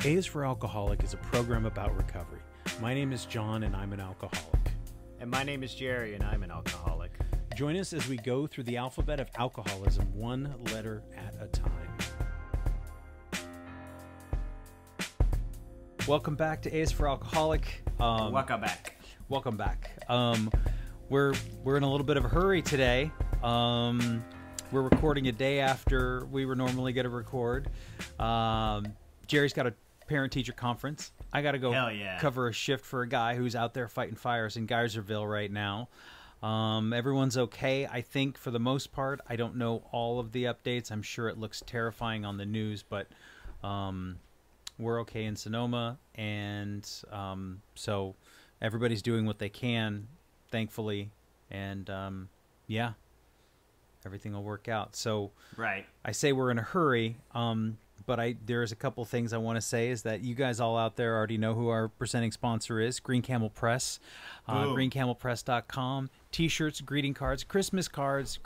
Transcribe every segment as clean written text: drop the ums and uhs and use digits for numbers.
A is for Alcoholic is a program about recovery. My name is John and I'm an alcoholic. And my name is Jerry and I'm an alcoholic. Join us as we go through the alphabet of alcoholism one letter at a time. Welcome back to A is for Alcoholic. Welcome back. Welcome back. We're in a little bit of a hurry today. We're recording a day after we were normally going to record. Jerry's got a parent-teacher conference. I got to go cover a shift for a guy who's out there fighting fires in Geyserville right now. Everyone's okay, I think, for the most part. I don't know all of the updates. I'm sure it looks terrifying on the news, but we're okay in Sonoma, and so everybody's doing what they can, thankfully, and yeah, everything will work out. So right. I say we're in a hurry, but there's a couple things I want to say is that you guys all out there already know who our presenting sponsor is, Green Camel Press, greencamelpress.com. T-shirts, greeting cards, Christmas cards.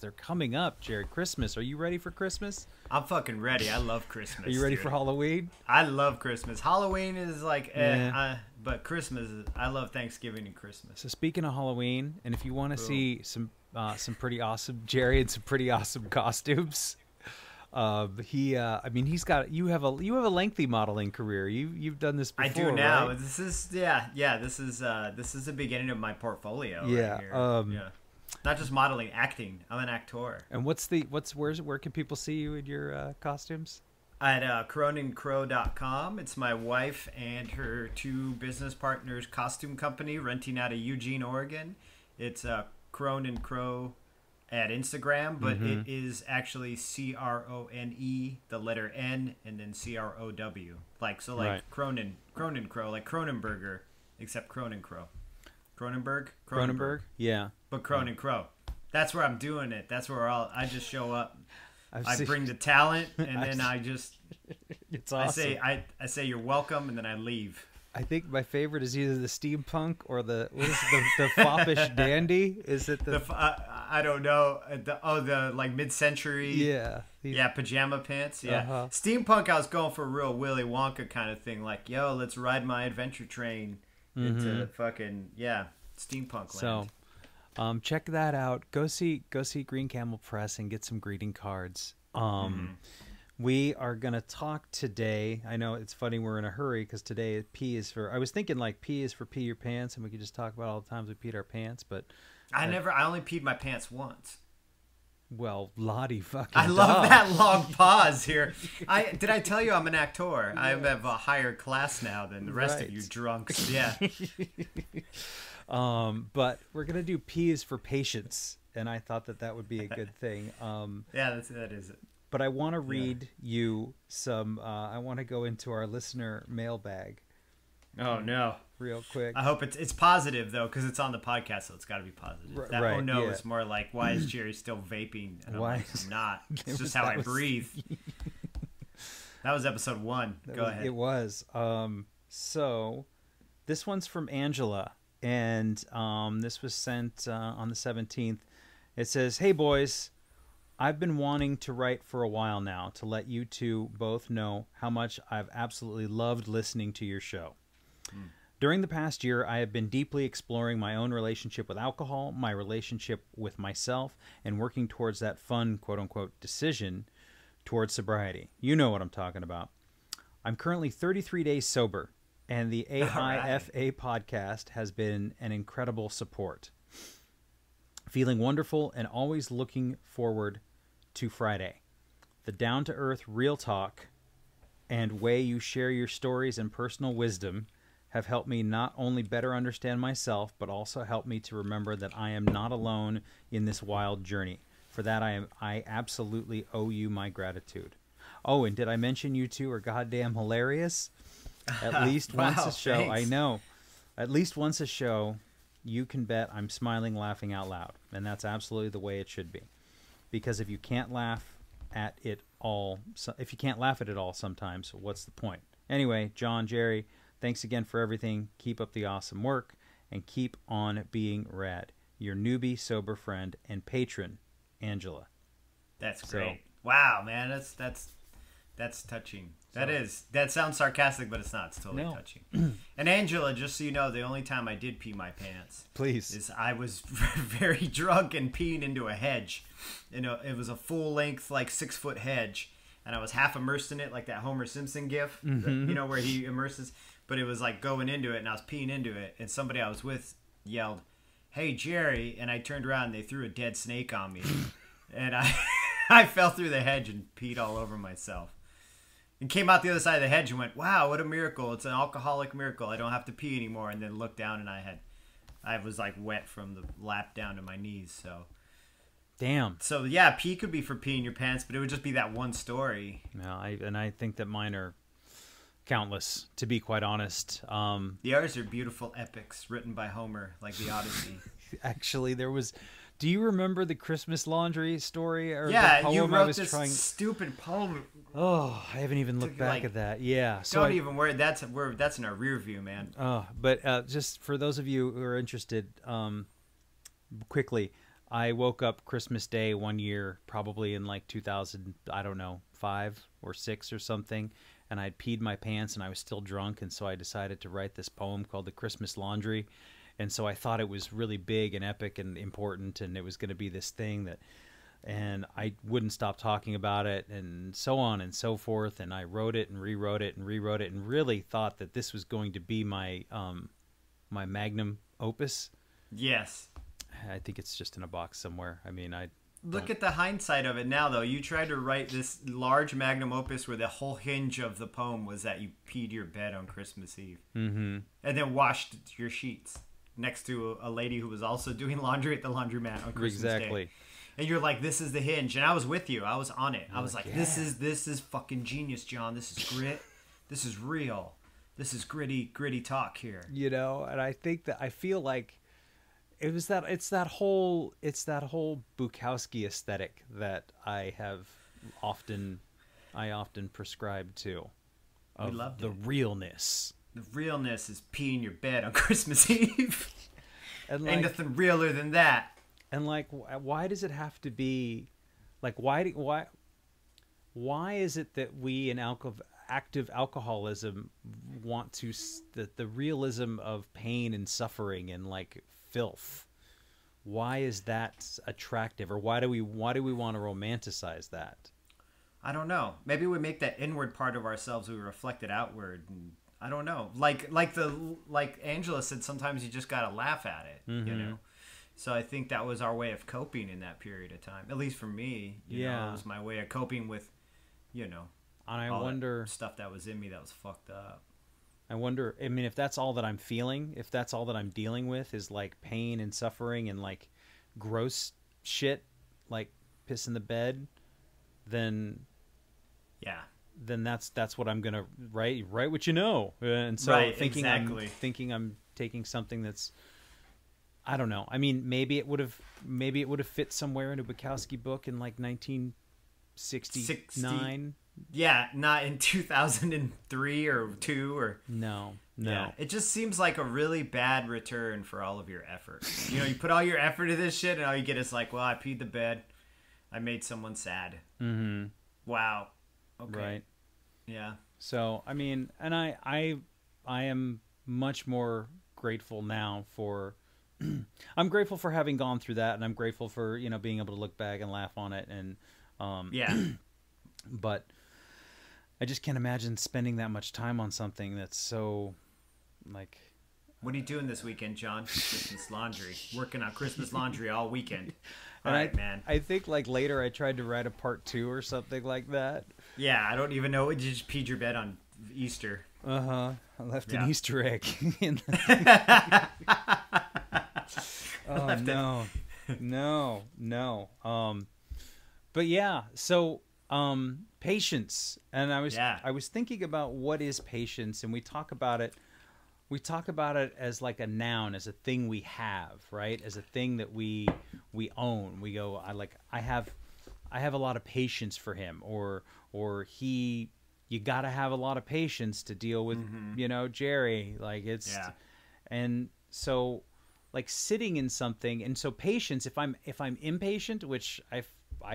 They're coming up, Jerry. Christmas. Are you ready for Christmas? I'm fucking ready. I love Christmas. Are you ready for Halloween? I love Christmas. Halloween is like, but Christmas is, I love Thanksgiving and Christmas. So speaking of Halloween, and if you want to see some pretty awesome Jerry and some pretty awesome costumes, you have a lengthy modeling career. You've done this before. I do now. Right? This is this is the beginning of my portfolio. Yeah. Right here. Not just modeling, acting. I'm an actor. And where can people see you in your costumes? At CroninCrow.com. It's my wife and her two business partners' costume company renting out of Eugene, Oregon. It's Cronin Crow at Instagram, but it is actually Crone, the letter N, and then Crow. Like Cronin Crow, like Cronenberger, except Cronin Crow. Cronenberg? Yeah. But Cronin Crow. That's where I'm doing it. That's where I just show up. I bring the talent, and then I just... It's awesome. I say you're welcome, and then I leave. I think my favorite is either the steampunk or the foppish dandy. Is it the I don't know. The like mid-century. Yeah. Yeah, pajama pants. Yeah. Uh-huh. Steampunk, I was going for a real Willy Wonka kind of thing. Like, yo, let's ride my adventure train into fucking, steampunk land. So, check that out. Go see Green Camel Press and get some greeting cards. We are going to talk today. I know it's funny we're in a hurry because today P is for... I was thinking like P is for pee your pants, and we could just talk about all the times we peed our pants, but... I only peed my pants once. Well, Lottie fucking I love that long pause here. Did I tell you I'm an actor? I have a higher class now than the rest of you drunks. Yeah. But we're going to do P is for patience, and I thought that would be a good thing. Yeah, that is it. But I want to read you some... I want to go into our listener mailbag. Oh, no. Real quick. I hope it's positive, though, because it's on the podcast, so it's got to be positive. Oh, no, is more like, why is Jerry still vaping? And I'm not. It's just how I breathe. That was episode 1. Go ahead. It was. So, this one's from Angela, and this was sent on the 17th. It says, "Hey, boys. I've been wanting to write for a while now to let you two both know how much I've absolutely loved listening to your show. During the past year, I have been deeply exploring my own relationship with alcohol, my relationship with myself, and working towards that fun, quote-unquote, decision towards sobriety. You know what I'm talking about. I'm currently 33 days sober, and the AIFA podcast has been an incredible support. Feeling wonderful and always looking forward to Friday. The down-to-earth real talk and way you share your stories and personal wisdom have helped me not only better understand myself, but also helped me to remember that I am not alone in this wild journey. For that, I absolutely owe you my gratitude. Oh, and did I mention you two are goddamn hilarious? At least once a show. Thanks. I know. At least once a show, you can bet I'm smiling, laughing out loud. And that's absolutely the way it should be. Because if you can't laugh at it all, sometimes, what's the point? Anyway, John, Jerry, thanks again for everything. Keep up the awesome work and keep on being rad. Your newbie sober friend and patron, Angela." That's great. Wow, man, that's That's touching. That sounds sarcastic, but it's not. It's totally touching. And Angela, just so you know, the only time I did pee my pants, please, is I was very drunk and peeing into a hedge. It was a full length, like 6-foot hedge, and I was half immersed in it, like that Homer Simpson gif, where he immerses. But it was like going into it, and I was peeing into it, and somebody I was with yelled, "Hey, Jerry!" And I turned around, and they threw a dead snake on me, and I fell through the hedge and peed all over myself. And came out the other side of the hedge and went, "Wow, what a miracle. It's an alcoholic miracle. I don't have to pee anymore." And then looked down and I was like wet from the lap down to my knees. So, damn. So yeah, pee could be for peeing your pants, but it would just be that one story. No, I think that mine are countless, to be quite honest. The others are beautiful epics written by Homer, like the Odyssey. Actually, there was... Do you remember the Christmas laundry story? Or yeah, the poem you wrote I was this stupid poem. Oh, I haven't even looked back at that. Yeah. So don't even worry. That's in our rear view, man. But just for those of you who are interested, quickly, I woke up Christmas Day one year, probably in like 2000, I don't know, 5 or 6 or something, and I'd peed my pants and I was still drunk, and so I decided to write this poem called The Christmas Laundry. And so I thought it was really big and epic and important, and it was going to be this thing that, and I wouldn't stop talking about it, and so on and so forth. And I wrote it and rewrote it and rewrote it, and really thought that this was going to be my my magnum opus. Yes. I think it's just in a box somewhere. I mean, look at the hindsight of it now, though. You tried to write this large magnum opus where the whole hinge of the poem was that you peed your bed on Christmas Eve, and then washed your sheets next to a lady who was also doing laundry at the laundromat on Christmas Day. And you're like, this is the hinge. And I was with you. I was on it. I was like, this is fucking genius, John. This is grit. This is real. This is gritty talk here. And I think that I feel like it's that whole Bukowski aesthetic that I often prescribe to. We loved the realness. The realness is peeing your bed on Christmas Eve. And ain't nothing realer than that. And like, why does it have to be, like, why is it that we in active alcoholism want to the realism of pain and suffering and like filth? Why is that attractive, or why do we want to romanticize that? I don't know. Maybe we make that inward part of ourselves, we reflect it outward. And I don't know. Like Angela said, sometimes you just gotta laugh at it, So I think that was our way of coping in that period of time. At least for me, you know, it was my way of coping with, And I wonder stuff that was in me that was fucked up. I wonder. I mean, if that's all that I'm feeling, if that's all that I'm dealing with is like pain and suffering and like gross shit, like piss in the bed, then that's what I'm gonna write what you know. And so I'm thinking I'm taking something that's, I don't know. I mean, maybe it would have fit somewhere in a Bukowski book in like 1969. Yeah, not in 2003 or 2 or no. Yeah, it just seems like a really bad return for all of your effort. You put all your effort into this shit, and all you get is like, well, I peed the bed, I made someone sad. Mm-hmm. Wow. Okay. Right. Yeah. So I mean, and I am much more grateful now for. I'm grateful for having gone through that, and I'm grateful for being able to look back and laugh on it, and but I just can't imagine spending that much time on something that's so like. What are you doing this weekend, John? Christmas laundry. Working on Christmas laundry all weekend. All right, man. I think like later I tried to write a part 2 or something like that. Yeah, I don't even know. You just peed your bed on Easter. I left an Easter egg in Oh no. But yeah, so patience, and I was thinking about what is patience, and we talk about it as like a noun, as a thing we have, right? As a thing that we own. We go, I have a lot of patience for him, or he. You got to have a lot of patience to deal with, Jerry. Like it's, and so, like sitting in something, and so patience. If I'm impatient, which I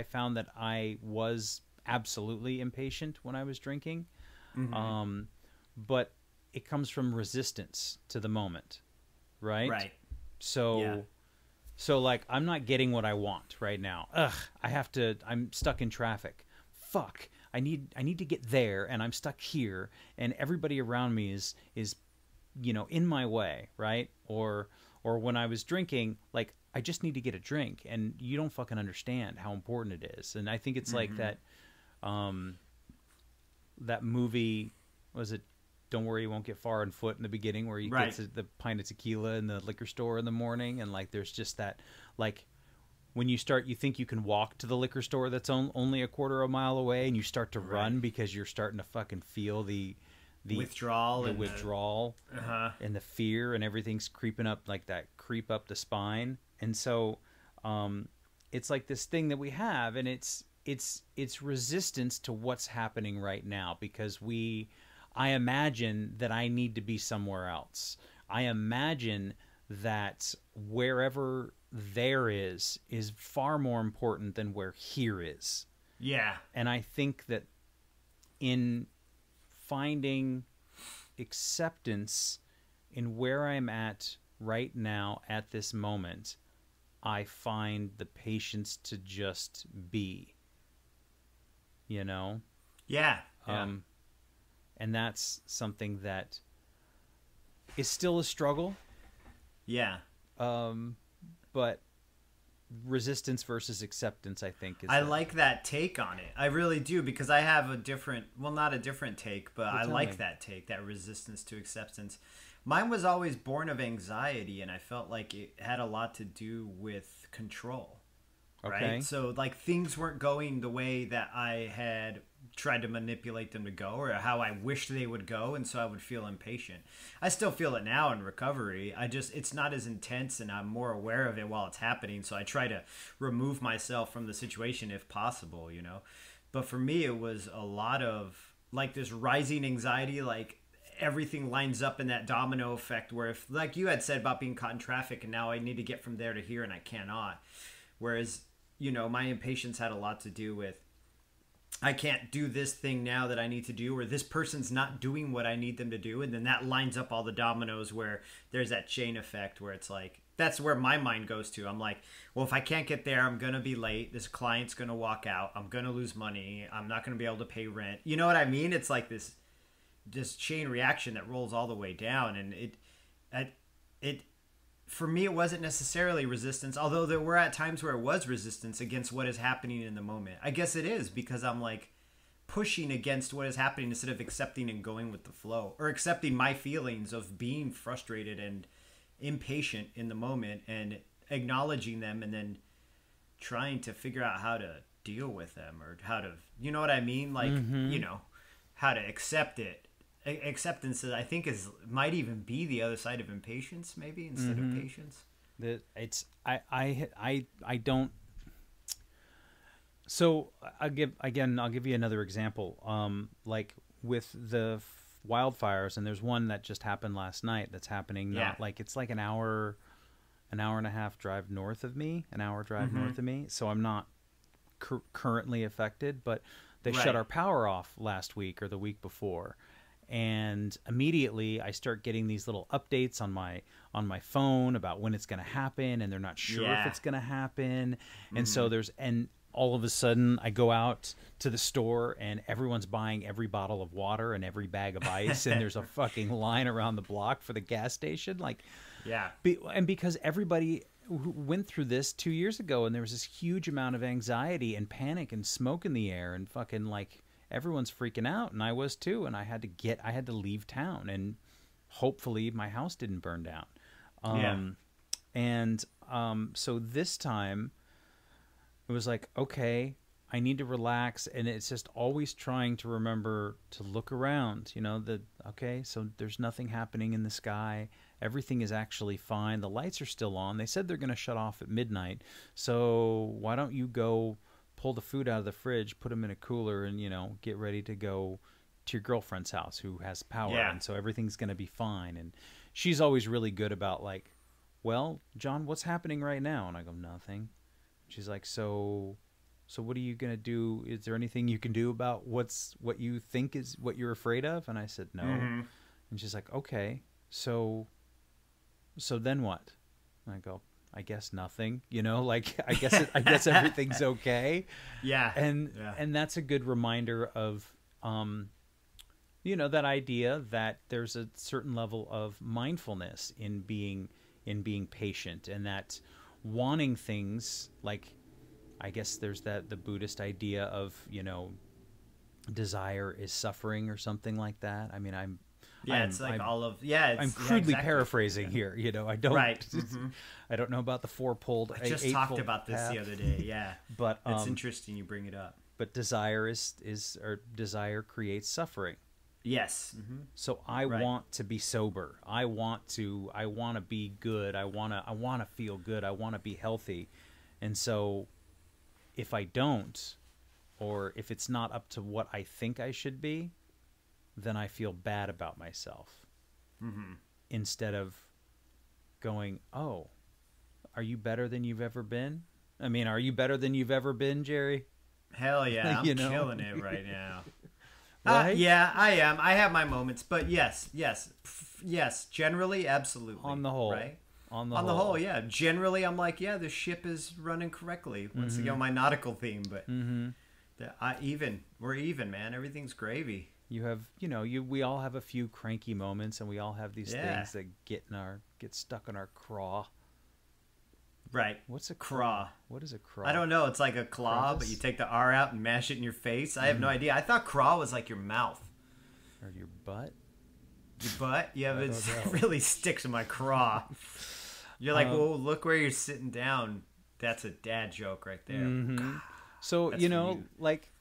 found that I was absolutely impatient when I was drinking. Mm-hmm. But it comes from resistance to the moment, right? Right. Yeah. So like I'm not getting what I want right now. I'm stuck in traffic. Fuck. I need to get there and I'm stuck here and everybody around me is in my way, right? Or when I was drinking, like I just need to get a drink and you don't fucking understand how important it is. And I think it's like Mm-hmm. um that movie, was it Don't Worry You Won't Get Far on Foot, in the beginning, where he Right. gets the pint of tequila in the liquor store in the morning, and like there's just that, like when you think you can walk to the liquor store that's only a quarter of a mile away, and you start to Right. run because you're starting to fucking feel the Withdrawal the and withdrawal the uh-huh. and the fear, and everything's creeping up, like that creep up the spine. And so it's like this thing that we have, and it's resistance to what's happening right now, because I imagine that I need to be somewhere else. I imagine that wherever there is far more important than where here is. Yeah. And I think that in finding acceptance in where I'm at right now at this moment, I find the patience to just be, you know? Yeah. Yeah. Um, and that's something that is still a struggle, Yeah. but resistance versus acceptance, I think, is I the. like that take on it. I really do, because I have a different, well, not a different take, but Well, I tell like me. that take, that resistance to acceptance. Mine was always born of anxiety, and I felt like it had a lot to do with control, right? Okay. So, like, things weren't going the way that I had tried to manipulate them to go, or how I wished they would go, and so I would feel impatient. I still feel it now in recovery. It's not as intense, and I'm more aware of it while it's happening, so I try to remove myself from the situation if possible, you know. But for me, it was a lot of like this rising anxiety, like everything lines up in that domino effect where, if like you had said about being caught in traffic and now I need to get from there to here and I cannot. Whereas, my impatience had a lot to do with, I can't do this thing now that I need to do, or this person's not doing what I need them to do. And then that lines up all the dominoes where there's that chain effect where it's like, that's where my mind goes to. I'm like, well, if I can't get there, I'm going to be late. This client's going to walk out. I'm going to lose money. I'm not going to be able to pay rent. You know what I mean? It's like this chain reaction that rolls all the way down. And it for me, it wasn't necessarily resistance, although there were at times where it was resistance against what is happening in the moment. I guess it is, because I'm like pushing against what is happening instead of accepting and going with the flow, or accepting my feelings of being frustrated and impatient in the moment and acknowledging them, and then trying to figure out how to deal with them, or how to, you know what I mean? Like, Mm-hmm. how to accept it. Acceptance, I think, is might even be the other side of impatience, maybe, instead of Mm-hmm. patience. That it's I don't. So I'll give you another example. Like with the wildfires, and there's one that just happened last night. That's happening now. Yeah. Like it's like an hour and a half drive north of me, an hour drive Mm-hmm. north of me. So I'm not currently affected, but they shut Right. our power off last week or the week before, and immediately I start getting these little updates on my phone about when it's going to happen, and they're not sure if Yeah. it's going to happen. And Mm-hmm. so and all of a sudden I go out to the store and everyone's buying every bottle of water and every bag of ice, and there's a fucking line around the block for the gas station, like. Yeah. And because everybody who went through this 2 years ago, and there was this huge amount of anxiety and panic and smoke in the air, and fucking like everyone's freaking out, and I was too, and I had to leave town, and hopefully my house didn't burn down. Yeah. Um, and so this time it was like, okay, I need to relax, and it's just always trying to remember to look around, okay, so there's nothing happening in the sky. Everything is actually fine. The lights are still on. They said they're going to shut off at midnight. So why don't you go pull the food out of the fridge, put them in a cooler, and, get ready to go to your girlfriend's house who has power. Yeah. And so everything's going to be fine. And she's always really good about like, well, John, what's happening right now? And I go, nothing. She's like, so so what are you going to do? Is there anything you can do about what you think is what you're afraid of? And I said, no. Mm-hmm. And she's like, okay, so then what? And I go, I guess nothing, like, I guess everything's okay. Yeah. And that's a good reminder of, that idea that there's a certain level of mindfulness in being patient, and that wanting things, like, I guess there's the Buddhist idea of, desire is suffering or something like that. I mean, I'm crudely exactly. paraphrasing here. I don't right. Mm-hmm. I don't know about the fourfold. I just talked about this the other day. Yeah, but it's interesting you bring it up. But desire desire creates suffering. Yes. Mm-hmm. So I want to be sober. I want to be good. I want to feel good. I want to be healthy. And so if I don't, or if it's not up to what I think I should be, then I feel bad about myself. Mm-hmm. Instead of going, oh, are you better than you've ever been? I mean, are you better than you've ever been, Jerry? Hell yeah, I'm killing it right now. Right? Yeah, I am. I have my moments, but yes, generally, absolutely. On the whole, right? On the whole, yeah. Generally, I'm like, yeah, the ship is running correctly. Once again, my nautical theme, but we're even, man. Everything's gravy. You have, we all have a few cranky moments, and we all have these things that get stuck in our craw. Right. What's a craw? What is a craw? I don't know. It's like a claw, but you take the R out and mash it in your face. I have no idea. I thought craw was like your mouth. Or your butt? Your butt? Yeah, but it really sticks in my craw. You're like, well, look where you're sitting down. That's a dad joke right there. Mm-hmm. So, like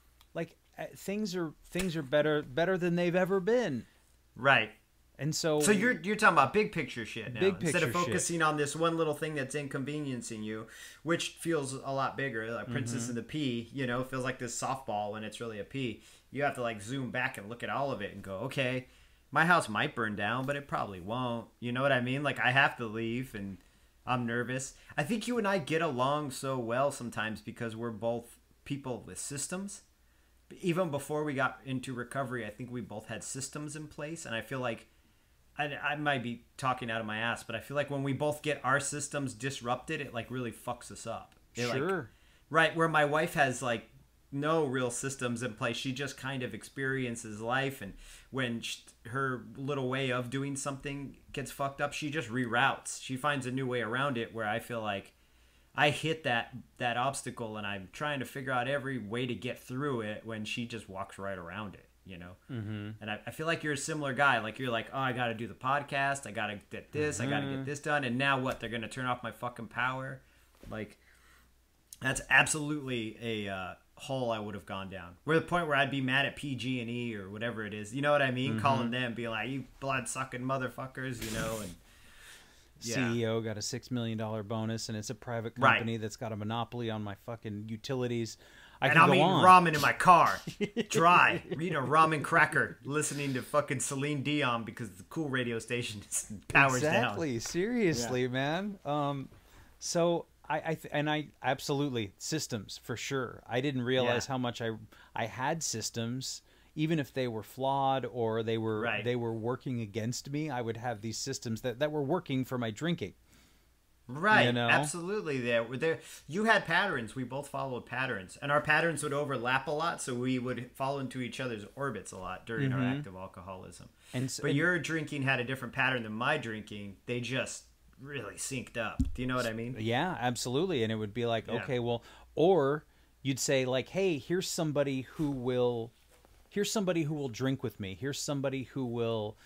things are better than they've ever been. Right. And so you're talking about big picture shit now. Instead of focusing shit on this one little thing that's inconveniencing you, which feels a lot bigger, like Princess and the Pea, feels like this softball when it's really a pea. You have to like zoom back and look at all of it and go, okay, my house might burn down, but it probably won't. You know what I mean? Like, I have to leave and I'm nervous. I think you and I get along so well sometimes because we're both people with systems. Even before we got into recovery, I think we both had systems in place, and I feel like I might be talking out of my ass, but I feel like when we both get our systems disrupted, it like really fucks us up. Sure. Right, where my wife has like no real systems in place. She just kind of experiences life, and when her little way of doing something gets fucked up, she just reroutes. She finds a new way around it, where I feel like I hit that obstacle and I'm trying to figure out every way to get through it when she just walks right around it. And I feel like you're a similar guy. Like, you're like, oh, I got to do the podcast. I got to get this. I got to get this done. And now what? They're going to turn off my fucking power? Like, that's absolutely a hole I would have gone down. We're at the point where I'd be mad at PG&E or whatever it is. You know what I mean? Calling them, being like, you blood-sucking motherfuckers, and... Yeah. CEO got a $6 million bonus, and it's a private company that's got a monopoly on my fucking utilities. I'm eating ramen in my car, dry, eating a ramen cracker, listening to fucking Celine Dion because the cool radio station powers down. Exactly, seriously, man. So I absolutely systems for sure. I didn't realize how much I had systems. Even if they were flawed or they were working against me, I would have these systems that were working for my drinking. Right, absolutely. There, you had patterns. We both followed patterns, and our patterns would overlap a lot, so we would fall into each other's orbits a lot during our active alcoholism. But your drinking had a different pattern than my drinking. They just really synced up. Do you know what I mean? Yeah, absolutely. And it would be like, okay, well, or you'd say like, hey, here's somebody who will drink with me. Here's somebody who will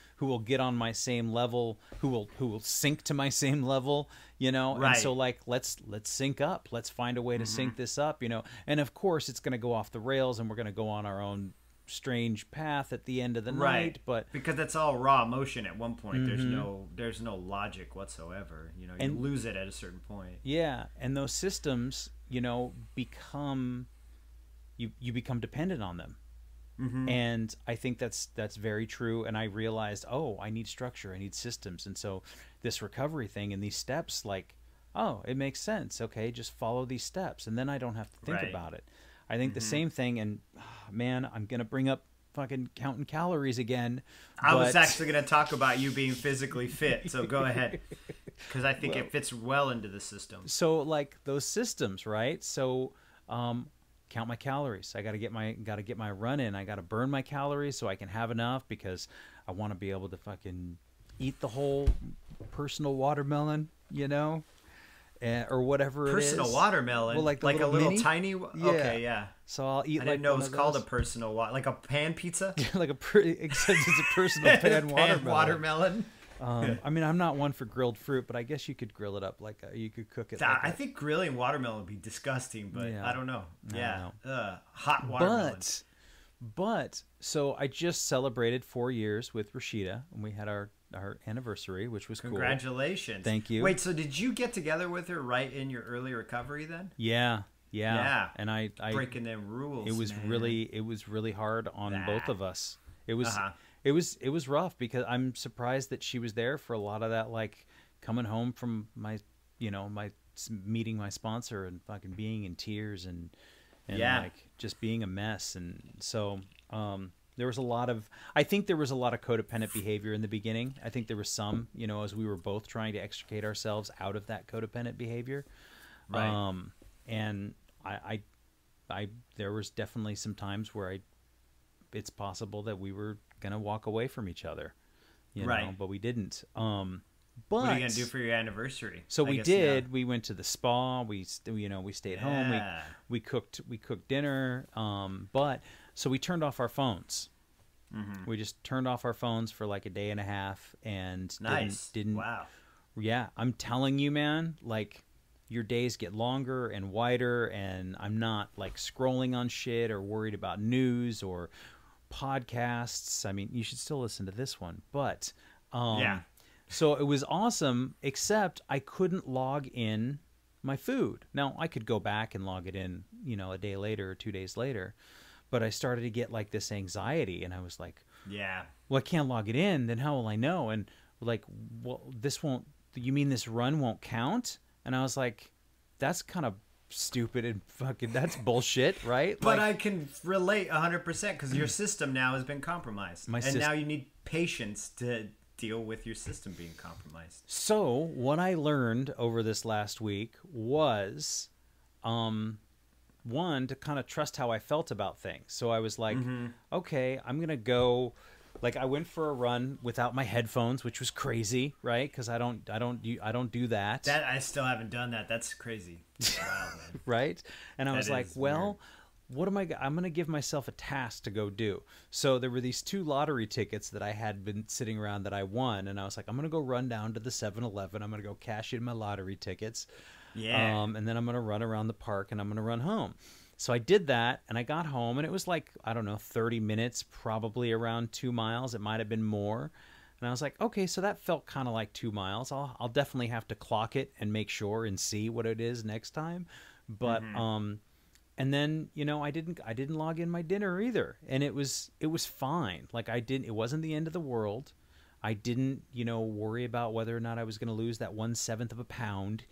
get on my same level, who will sync to my same level, Right. And so like, let's sync up. Let's find a way to sync this up, And of course it's going to go off the rails and we're going to go on our own strange path at the end of the night, but because that's all raw emotion at one point. There's no logic whatsoever. You lose it at a certain point. Yeah, and those systems, become you become dependent on them. And I think that's very true. And I realized, I need structure, I need systems. And so this recovery thing and these steps, like, it makes sense. Okay, just follow these steps, and then I don't have to think about it. I think the same thing. And man, I'm gonna bring up fucking counting calories again. I was actually going to talk about you being physically fit, so go ahead, because I think it fits well into the system. So like those systems, right? So count my calories. I got to get my run in. I got to burn my calories so I can have enough, because I want to be able to fucking eat the whole personal watermelon, or whatever it is. Personal watermelon? Well, like a little mini? tiny? Yeah. Okay, yeah. So I'll eat I like didn't know it one was of called those. a personal like a pan pizza? Like except it's a personal pan watermelon. Watermelon. I mean, I'm not one for grilled fruit, but I guess you could grill it up you could cook it. I think grilling watermelon would be disgusting, but I don't know. Yeah. Hot watermelon. But so I just celebrated 4 years with Rashida, and we had our anniversary, which was Congratulations. Cool. Thank you. Wait, so did you get together with her right in your early recovery then? Yeah. And I breaking them rules. It was really hard on both of us. It was it was rough, because I'm surprised that she was there for a lot of that, like coming home from my meeting my sponsor and fucking being in tears and like just being a mess. And so there was a lot of codependent behavior in the beginning. I think there was some, as we were both trying to extricate ourselves out of that codependent behavior. Right. And I there was definitely some times where it's possible that we were going to walk away from each other, but we didn't. But what are you going to do for your anniversary? So we did. Yeah. We went to the spa. We stayed home. We cooked dinner. But so we turned off our phones. We just turned off our phones for like a day and a half, and didn't. Wow. Yeah, I'm telling you, man. Like, your days get longer and wider, and I'm not like scrolling on shit or worried about news or podcasts. I mean, you should still listen to this one, but so it was awesome, except I couldn't log in my food. Now, I could go back and log it in, a day later or 2 days later, but I started to get like this anxiety, and I was like, well, I can't log it in, then how will I know? And like, well, you mean this run won't count? And I was like, that's kind of stupid and fucking, that's bullshit, right? But I can relate 100%, because your system now has been compromised. Now you need patience to deal with your system being compromised. So what I learned over this last week was, one, to kind of trust how I felt about things. So I was like, okay, I'm going to go. Like, I went for a run without my headphones, which was crazy, right? Because I don't do that. That I still haven't done that. That's crazy. Wow, man. Right? And I was like, well, what am I'm going to give myself a task to go do. So there were these 2 lottery tickets that I had been sitting around that I won, and I was like, I'm going to go run down to the 7-Eleven. I'm going to go cash in my lottery tickets. Yeah. And then I'm going to run around the park, and I'm going to run home. So I did that, and I got home, and it was like, I don't know, 30 minutes, probably around 2 miles. It might have been more. And I was like, okay, so that felt kind of like 2 miles. I'll definitely have to clock it and make sure and see what it is next time. But and then, I didn't log in my dinner either, and it was fine. Like, it wasn't the end of the world. I didn't, worry about whether or not I was going to lose that 1/7 of a pound,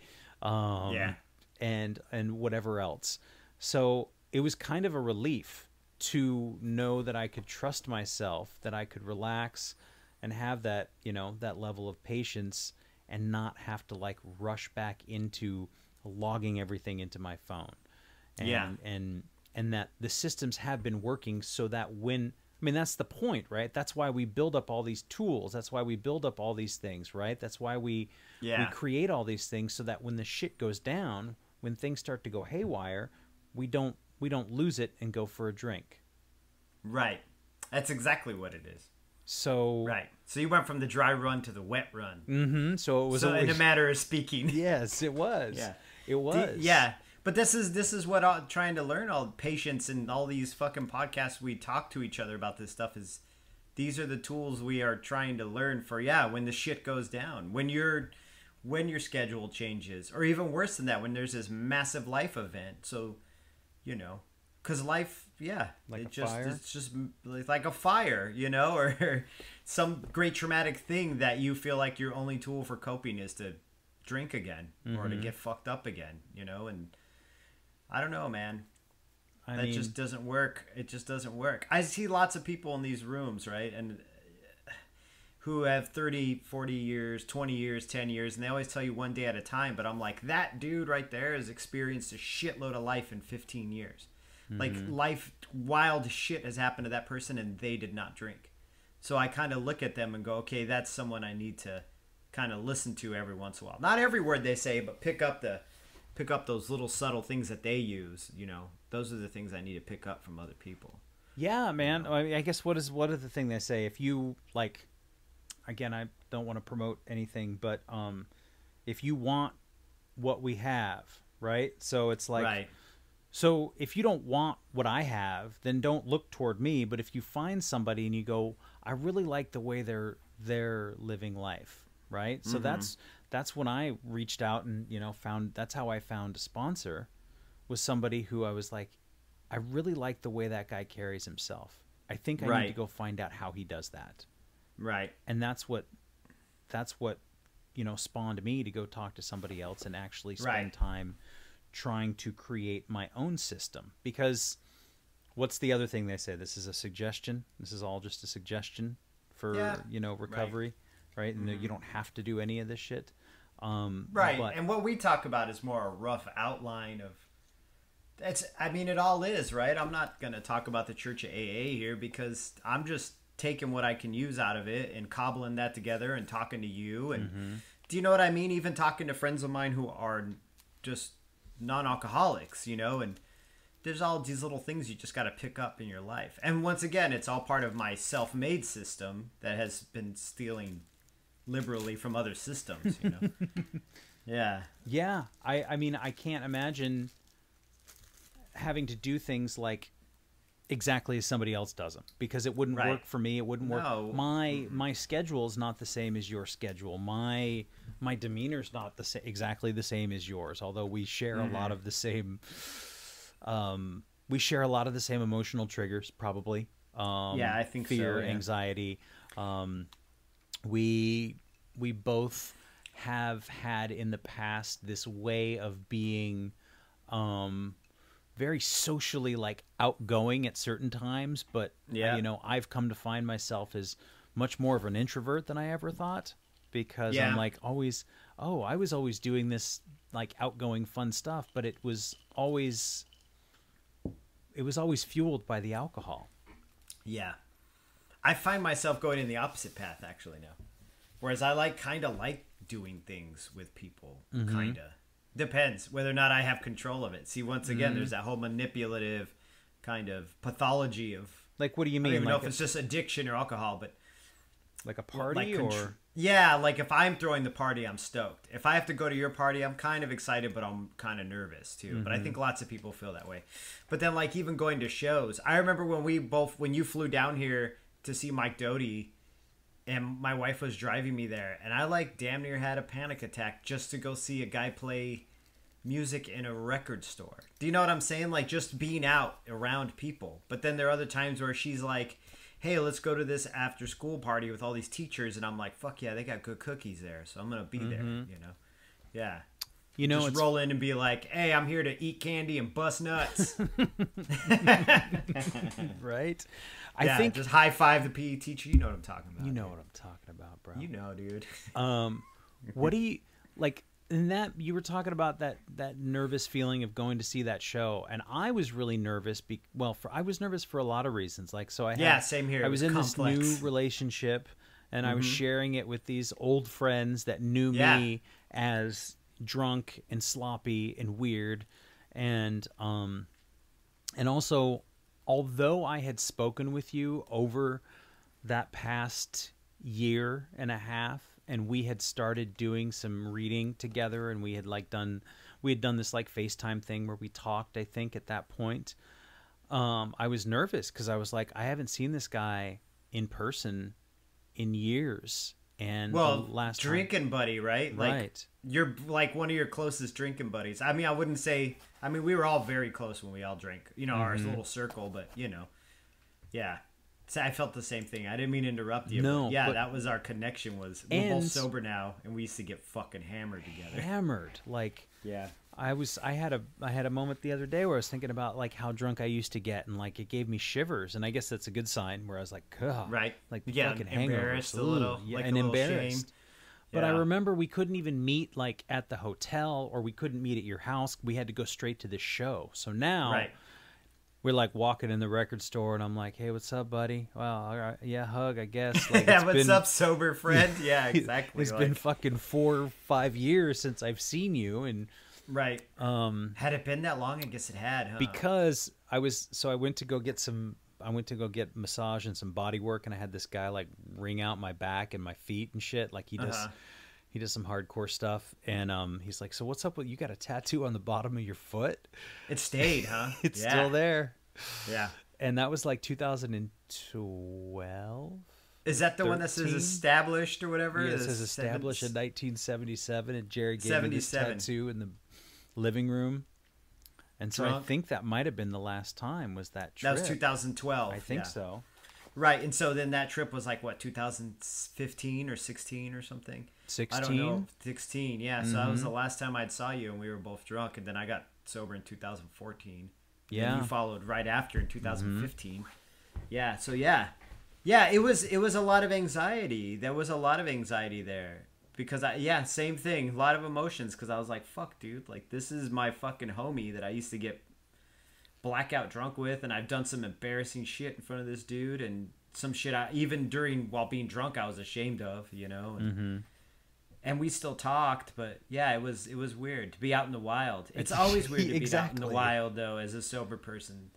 and whatever else. So it was kind of a relief to know that I could trust myself, that I could relax and have that, that level of patience, and not have to like rush back into logging everything into my phone. And that the systems have been working so that that's the point, right? That's why we build up all these tools. That's why we build up all these things, right? That's why we create all these things, so that when the shit goes down, when things start to go haywire, we don't lose it and go for a drink. Right. That's exactly what it is. So right. So you went from the dry run to the wet run. Mm-hmm. So it was in a matter of speaking. Yes, it was. Yeah. It was. But this is what I'm trying to learn, all patience, and all these fucking podcasts we talk to each other about this stuff, is these are the tools we are trying to learn for when the shit goes down, when your schedule changes, or even worse than that, when there's this massive life event. So because life, it's just like a fire, or some great traumatic thing that you feel like your only tool for coping is to drink again, or to get fucked up again, and I don't know, man. That just doesn't work. It just doesn't work. I see lots of people in these rooms, right? And who have 30, 40 years, 20 years, 10 years, and they always tell you one day at a time. But I'm like, that dude right there has experienced a shitload of life in 15 years. Like, life, wild shit has happened to that person, and they did not drink. So I kind of look at them and go, okay, that's someone I need to kind of listen to every once in a while. Not every word they say, but pick up those little subtle things that they use. You know, those are the things I need to pick up from other people. Yeah, man. I mean, I guess what is the thing they say? If you like, again, I don't want to promote anything, but if you want what we have, right? So it's like, right. So if you don't want what I have, then don't look toward me. But if you find somebody and you go, I really like the way they're living life, right? So that's when I reached out and, you know, that's how I found a sponsor, was somebody who I was like, I really like the way that guy carries himself. I think I need to go find out how he does that. Right. And that's what, you know, spawned me to go talk to somebody else and actually spend time trying to create my own system. Because what's the other thing they say? This is a suggestion. This is all just a suggestion for, you know, recovery, right? And you don't have to do any of this shit. Right. And what we talk about is more a rough outline of, I mean, it all is, right? I'm not going to talk about the Church of AA here, because I'm just taking what I can use out of it and cobbling that together and talking to you. And do you know what I mean? Even talking to friends of mine who are just non-alcoholics, you know, and there's all these little things you just got to pick up in your life. And once again, it's all part of my self-made system that has been stealing liberally from other systems, you know. Yeah. I mean, I can't imagine having to do things like exactly as somebody else does them, because it wouldn't work for me. It wouldn't work. My schedule is not the same as your schedule. My demeanor's not exactly the same as yours, although we share a lot of the same emotional triggers, probably. I think fear, so, anxiety. We both have had in the past this way of being very socially, like, outgoing at certain times, but you know, I've come to find myself as much more of an introvert than I ever thought, because I'm like I was always doing this like outgoing fun stuff, but it was always fueled by the alcohol. Yeah. I find myself going in the opposite path actually now. Whereas I kind of like doing things with people, kind of. Depends whether or not I have control of it. See, once again, there's that whole manipulative kind of pathology of... Like, what do you mean? I don't even know if it's just addiction or alcohol, but... Like a party or... Yeah, like if I'm throwing the party, I'm stoked. If I have to go to your party, I'm kind of excited, but I'm kind of nervous too. But I think lots of people feel that way. But then, like, even going to shows... I remember when you flew down here to see Mike Doty, and my wife was driving me there, and I like damn near had a panic attack just to go see a guy play music in a record store. Do you know what I'm saying? Like, just being out around people. But then there are other times where she's like, hey, let's go to this after school party with all these teachers, and I'm like, fuck yeah, they got good cookies there, so I'm gonna be there, you know. Yeah. You know, just roll in and be like, hey, I'm here to eat candy and bust nuts. Right? I think just high five the PE teacher. You know what I'm talking about. You know what I'm talking about, bro. You know, dude. What do you like in that you were talking about that nervous feeling of going to see that show, and I was really nervous I was nervous for a lot of reasons. Like, so same here. I was in this new relationship, and I was sharing it with these old friends that knew me as drunk and sloppy and weird, and also, although I had spoken with you over that past year and a half, and we had started doing some reading together, and we had done this like FaceTime thing where we talked, I think, at that point, I was nervous because I was like, I haven't seen this guy in person in years. And last drinking buddy, right? Right. You're like one of your closest drinking buddies. I mean, we were all very close when we all drank, you know, our little circle, but you know, yeah. So I felt the same thing. I didn't mean to interrupt you. No, but yeah, but- that was our connection. Was we're And- both sober now, and we used to get fucking hammered together. Hammered. Like, Yeah. I had a moment the other day where I was thinking about like how drunk I used to get, and like it gave me shivers, and I guess that's a good sign. Where I was like, ugh, Right. like Yeah, fucking embarrassed hangovers. a little, yeah, like and a little embarrassed. shame. But I Yeah. remember we couldn't even meet like at the hotel, or we couldn't meet at your house. We had to go straight to the show. So now Right. we're like walking in the record store, and I'm like, "Hey, what's up, buddy? Well, all right, yeah, hug, I guess." Like, Yeah, it's what's been- up, sober friend? Yeah, exactly. It's been fucking 4 or 5 years since I've seen you, and right. Had it been that long? I guess it had, huh? because I went to go get massage and some body work, and I had this guy like wring out my back and my feet and shit. Like he does some hardcore stuff, and he's like, "So what's up with you? Got a tattoo on the bottom of your foot?" It stayed, huh? It's Yeah. still there. Yeah. And that was like 2012. Is that the one that says 13? established or whatever? Yeah, it The says established in 1977, and Jerry gave me this 77. tattoo in the living room. And so I Drunk? think that might have been the last time was that trip. That was 2012. I think yeah. so. Right, and so then that trip was like what, 2015 or 16 or something? 16? I don't know. 16, yeah. So that was the last time I saw you, and we were both drunk, and then I got sober in 2014. Yeah. And you followed right after in 2015. Yeah, so yeah. Yeah, it was a lot of anxiety. There was a lot of anxiety there. Because same thing. A lot of emotions, because I was like, fuck, dude. Like, this is my fucking homie that I used to get blackout drunk with, and I've done some embarrassing shit in front of this dude, and some shit even while being drunk I was ashamed of, you know. And we still talked, but yeah, it was weird to be out in the wild. It's always weird to be out in Exactly. the wild, though, as a sober person.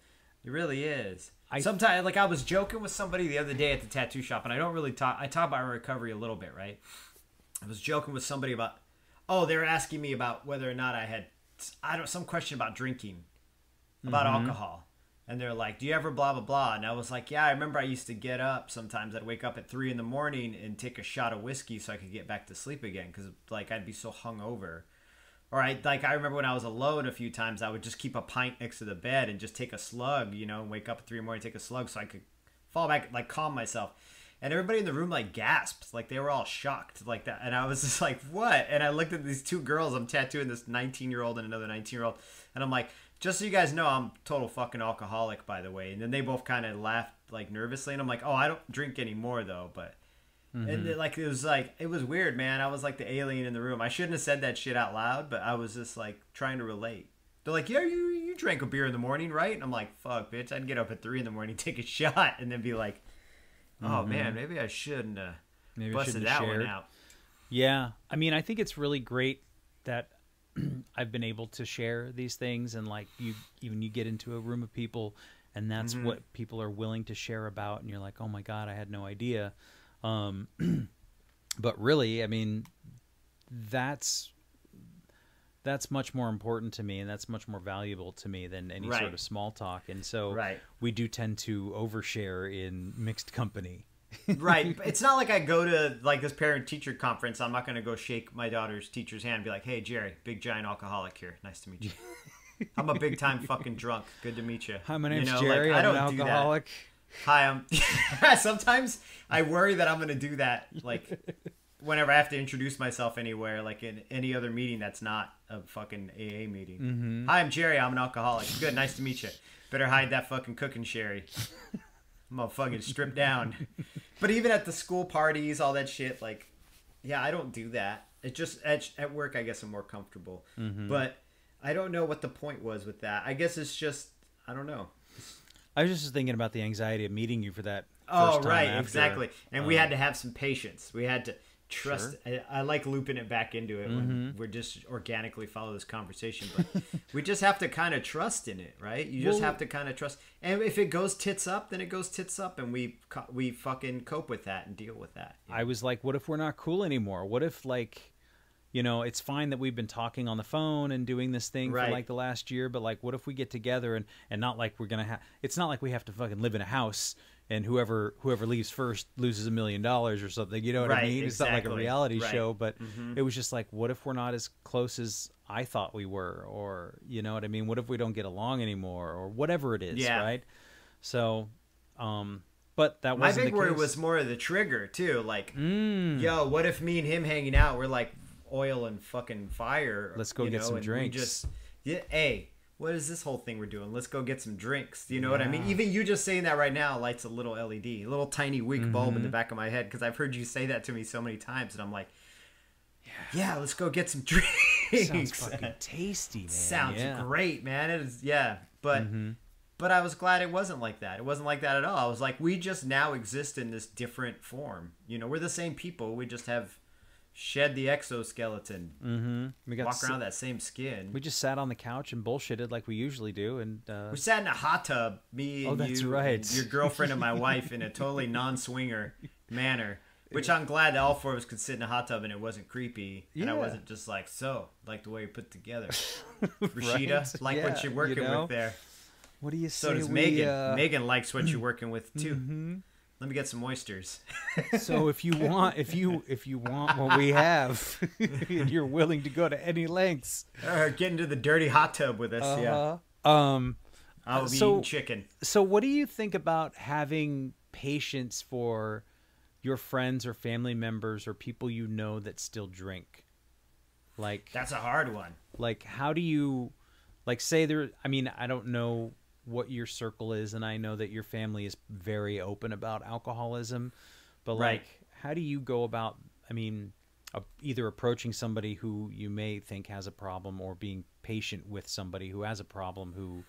It really is. Sometimes, like, I was joking with somebody the other day at the tattoo shop, and I don't really talk. I talk about recovery a little bit, right? I was joking with somebody about, they were asking me about whether or not I had, some question about drinking, about alcohol. And they're like, do you ever blah, blah, blah? And I was like, yeah, I remember I used to get up sometimes. I'd wake up at 3 a.m. and take a shot of whiskey so I could get back to sleep again. Because, like, I'd be so hungover. Or I remember when I was alone a few times, I would just keep a pint next to the bed and just take a slug, you know, and wake up at 3 a.m. take a slug so I could fall back, like, calm myself. And everybody in the room, like, gasped. Like, they were all shocked like that. And I was just like, what? And I looked at these two girls. I'm tattooing this 19-year-old and another 19-year-old. And I'm like, just so you guys know, I'm total fucking alcoholic, by the way. And then they both kind of laughed, like, nervously. And I'm like, I don't drink anymore, though. But, and it was weird, man. I was like the alien in the room. I shouldn't have said that shit out loud, but I was just, like, trying to relate. They're like, yeah, you drank a beer in the morning, right? And I'm like, fuck, bitch. I'd get up at 3 a.m, take a shot, and then be like, oh, man, maybe I shouldn't have busted that one out. Yeah. I mean, I think it's really great that I've been able to share these things, and like you get into a room of people, and that's what people are willing to share about, and you're like, oh my God, I had no idea. But really, I mean, that's much more important to me, and that's much more valuable to me than any sort of small talk. And so we do tend to overshare in mixed company. Right. It's not like I go to like this parent-teacher conference. I'm not going to go shake my daughter's teacher's hand and be like, hey, Jerry, big giant alcoholic here. Nice to meet you. I'm a big-time fucking drunk. Good to meet you. Hi, my name's Jerry. I'm an alcoholic. Hi, I'm... Sometimes I worry that I'm going to do that, like, whenever I have to introduce myself anywhere, like in any other meeting that's not a fucking AA meeting. Hi, I'm Jerry. I'm an alcoholic. Good. Nice to meet you. Better hide that fucking cooking sherry. I'm gonna fucking strip down. But even at the school parties, all that shit, like, yeah, I don't do that. It just at work, I guess I'm more comfortable. But I don't know what the point was with that. I guess it's just, I don't know. I was just thinking about the anxiety of meeting you for that. Oh, right, exactly. And we had to have some patience. We had to trust. Sure. I like looping it back into it when we're just organically follow this conversation, but we just have to kind of trust in it, right? You just have to kind of trust. And if it goes tits up, then it goes tits up, and we fucking cope with that and deal with that. I was like, what if we're not cool anymore? What if, like, you know, it's fine that we've been talking on the phone and doing this thing for like the last year, but like, what if we get together and not like we're gonna have? It's not like we have to fucking live in a house and whoever leaves first loses $1 million or something. You know what I mean? It's not like a reality show, but it was just like, what if we're not as close as I thought we were? Or, you know what I mean? What if we don't get along anymore or whatever it is, right? So, but But that My wasn't big the worry case. was more of the trigger too. Like, Mm. yo, what if me and him hanging out, we're like oil and fucking fire. Let's go get some and drinks. We just, yeah, hey, what is this whole thing we're doing? Let's go get some drinks. Do you know what I mean? Yeah. Even you just saying that right now lights a little LED, a little tiny weak bulb Mm-hmm. in the back of my head, because I've heard you say that to me so many times, and I'm like, yeah, let's go get some drinks. Sounds fucking tasty, man. Sounds Yeah. great, man. It is, yeah, but. Mm-hmm. But I was glad it wasn't like that. It wasn't like that at all. I was like, we just now exist in this different form. You know, we're the same people. We just have shed the exoskeleton. Mm-hmm. We got Walk around that same skin. We just sat on the couch and bullshitted like we usually do, and We sat in a hot tub, me and that's you, right. and your girlfriend and my wife, in a totally non-swinger manner. Which I'm glad that all four of us could sit in a hot tub and it wasn't creepy. And I Yeah. wasn't just like, so, like the way you put together. Rashida, like Yeah, what you're working you know? with there. what do you say? So does we, Megan. Megan likes what you're working with too. Mm-hmm. Let me get some oysters. So if you want, if you want what we have, and you're willing to go to any lengths, Get into the dirty hot tub with us. Yeah, I'll be so- eating chicken. So what do you think about having patience for your friends or family members or people you know that still drink? Like, That's a hard one. like how do you, like, say there, I mean, I don't know what your circle is, and I know that your family is very open about alcoholism, but Right. like, how do you go about, I mean, either approaching somebody who you may think has a problem, or being patient with somebody who has a problem, who,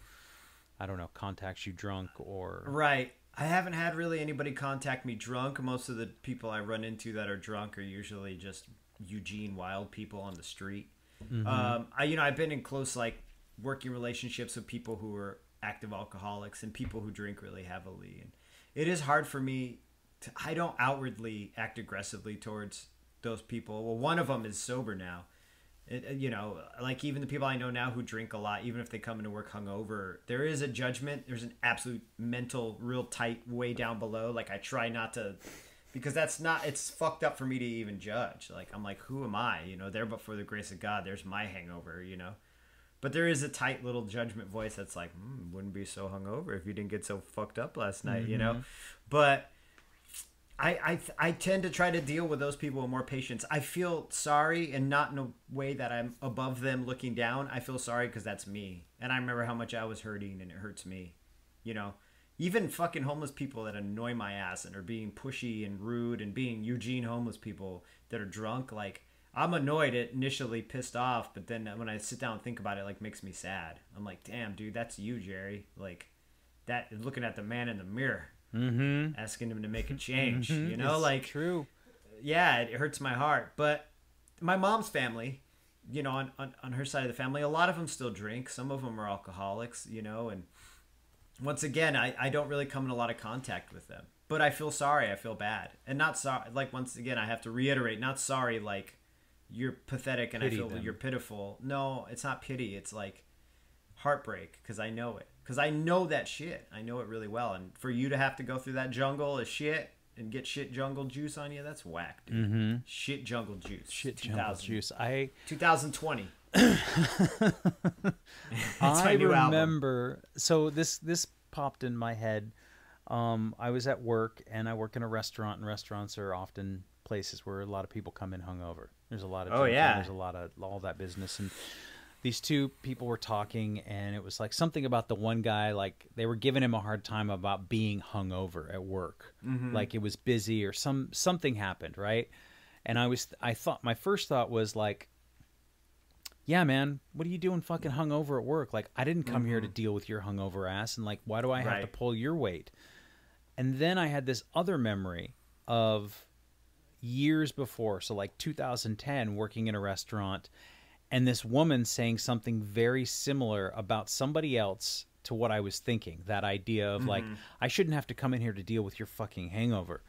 I don't know, contacts you drunk, or Right. I haven't had really anybody contact me drunk. Most of the people I run into that are drunk are usually just Eugene wild people on the street. I've been in close working relationships with people who are active alcoholics and people who drink really heavily, and it is hard for me to, I don't outwardly act aggressively towards those people. Well, one of them is sober now. Like even the people I know now who drink a lot, even if they come into work hungover, there is a judgment. There's an absolute mental, real tight way down below. Like I try not to, because it's fucked up for me to even judge. Like I'm like, who am I? There but for the grace of God, there's my hangover, But there is a tight little judgment voice that's like, wouldn't be so hungover if you didn't get so fucked up last night, But I tend to try to deal with those people with more patience. I feel sorry, and not in a way that I'm above them looking down. I feel sorry because that's me. And I remember how much I was hurting, and it hurts me. Even fucking homeless people that annoy my ass and are being pushy and rude, and being Eugene homeless people that are drunk, like, I'm annoyed, initially pissed off, but then when I sit down and think about it, like, makes me sad. I'm like, damn, dude, that's you, Jerry. Like, that, looking at the man in the mirror. Mm-hmm. Asking him to make a change, It's true. Yeah, it hurts my heart. But my mom's family, on her side of the family, a lot of them still drink. Some of them are alcoholics, and once again, I don't really come in a lot of contact with them. But I feel sorry. I feel bad. And not sorry, like, once again, I have to reiterate, not sorry like you're pathetic and Pity I feel them. you're pitiful. No, it's not pity. It's like heartbreak, because I know it. Because I know that shit. I know it really well. And for you to have to go through that jungle of shit and get shit jungle juice on you, that's whack, dude. Mm-hmm. Shit jungle juice. Shit jungle juice. 2020. I remember. So this popped in my head. I was at work, and I work in a restaurant, and restaurants are often places where a lot of people come in hungover. There's a lot of drinking, yeah. There's a lot of all that business, and these two people were talking, and it was like something about the one guy, like they were giving him a hard time about being hungover at work, like it was busy or something happened, right? And I thought, my first thought was like, yeah, man, what are you doing fucking hungover at work? Like, I didn't come here to deal with your hungover ass, and like, why do I have to pull your weight? And then I had this other memory of years before, so like 2010, working in a restaurant, and this woman saying something very similar about somebody else to what I was thinking. That idea of like, I shouldn't have to come in here to deal with your fucking hangover.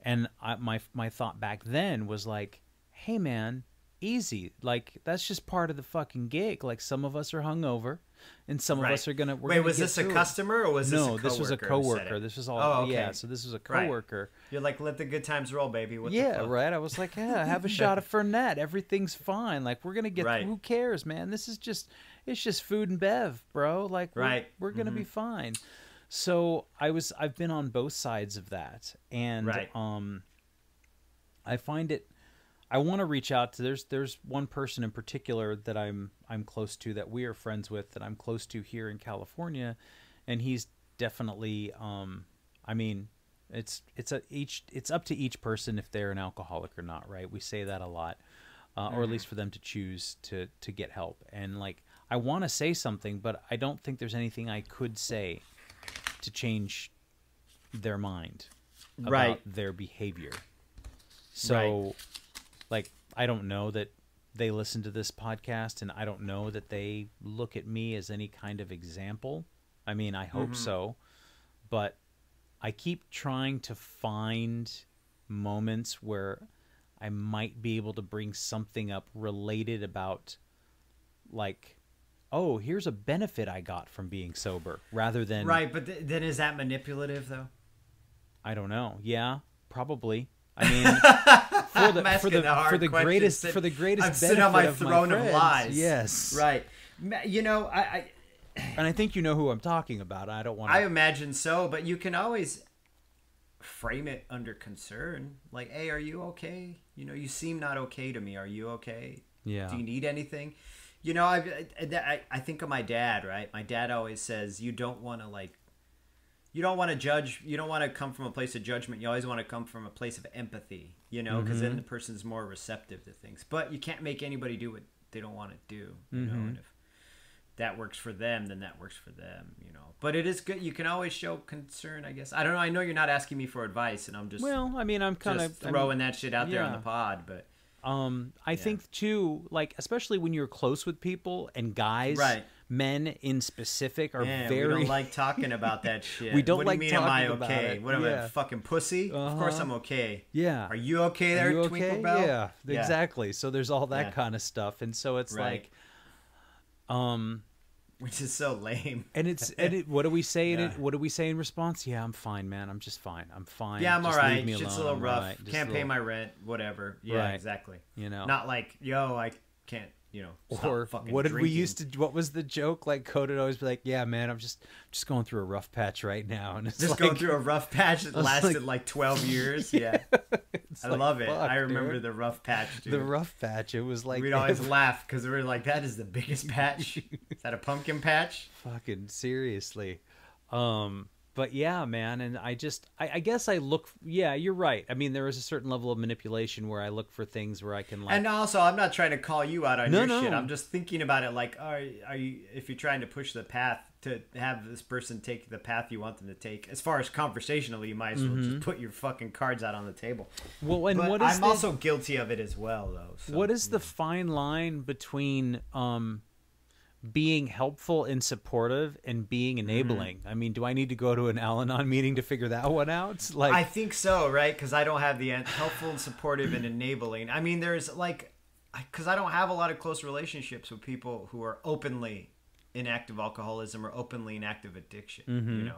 And my thought back then was like, hey man, easy. Like, that's just part of the fucking gig. Like, some of us are hungover, and some of us are gonna. Wait, was this a customer or was this a coworker? No, this was a coworker. This was all. Oh, okay. Yeah, so this was a coworker. You're like, let the good times roll, baby. What the Yeah, fuck? right. I was like, yeah, have a shot of Fernet. Everything's fine. Like, we're gonna get. Who cares, man? This is just. It's just food and bev, bro. Like, we're gonna be fine. So I've been on both sides of that, and Right. I find it. I want to reach out to. There's one person in particular that I'm close to, that we are friends with, that I'm close to here in California, and he's definitely. I mean, it's up to each person if they're an alcoholic or not, right? We say that a lot, or at least for them to choose to get help. And like, I want to say something, but I don't think there's anything I could say to change their mind about Right. their behavior. So, Right. like, I don't know that they listen to this podcast, and I don't know that they look at me as any kind of example. I mean, I hope so, but I keep trying to find moments where I might be able to bring something up related about, like, oh, here's a benefit I got from being sober, rather than, Right, but then is that manipulative though? I don't know. Yeah, probably. I mean, I'm asking the hard questions. for the greatest I'm sitting on my benefit of throne my of friends, lies. yes, Right. You know, I and I think you know who I'm talking about. I don't want I to. imagine so, but you can always frame it under concern. Like, hey, are you okay? You know, you seem not okay to me. Are you okay? Yeah. Do you need anything? You know, I think of my dad, right? My dad always says, you don't want to judge. You don't want to come from a place of judgment. You always want to come from a place of empathy, you know, because then the person's more receptive to things. But you can't make anybody do what they don't want to do, you know, and if that works for them, then that works for them, you know. But it is good. You can always show concern, I guess. I don't know. I know you're not asking me for advice, and I'm just Well, I mean, I'm kind of throwing that shit out there on yeah. the pod, but I think too, like, especially when you're close with people, and guys, Right. men in specific, are man, very. we don't like talking about that shit. We don't what like do you mean, am I talking about okay? it. What am I, Yeah. a fucking pussy? Of course I'm okay. Yeah. Are you okay there, Are you Twinkle okay? Bell? Yeah, exactly. So there's all that Yeah. kind of stuff, and so it's Right. like, Which is so lame. and what do we say in Yeah. it? What do we say in response? Yeah, I'm fine, man. I'm just fine. I'm fine. Yeah, I'm Just all right. leave me Shit's a alone. little I'm rough. all right. Just Can't a pay little- my rent. Whatever. Yeah, Right. exactly. You know, Not like, yo, I can't, you know, stop or fucking what did we drinking. used to? What was the joke? Like, Code would always be like, "Yeah, man, I'm just going through a rough patch right now," and it's Just like, going through a rough patch that was lasted like 12 years. Yeah. it's I like, love it. fuck, I remember dude. the rough patch, dude. The rough patch. It was like We'd always laugh because we were like, that is the biggest patch. Is that a pumpkin patch? fucking seriously. But yeah, man, and I guess I look. Yeah, you're right. I mean, there is a certain level of manipulation where I look for things where I can, like. And also, I'm not trying to call you out on No, your no. shit. I'm just thinking about it like, are you, if you're trying to push the path to have this person take the path you want them to take, as far as conversationally, you might as well just put your fucking cards out on the table. Well, and But what is I'm also guilty of it as well, though. So. what is the fine line between being helpful and supportive and being enabling? I mean, do I need to go to an Al-Anon meeting to figure that one out? Like, I think so, right? Because I don't have the helpful and supportive and enabling. I mean, there's like, because I don't have a lot of close relationships with people who are openly in active alcoholism or openly in active addiction, you know?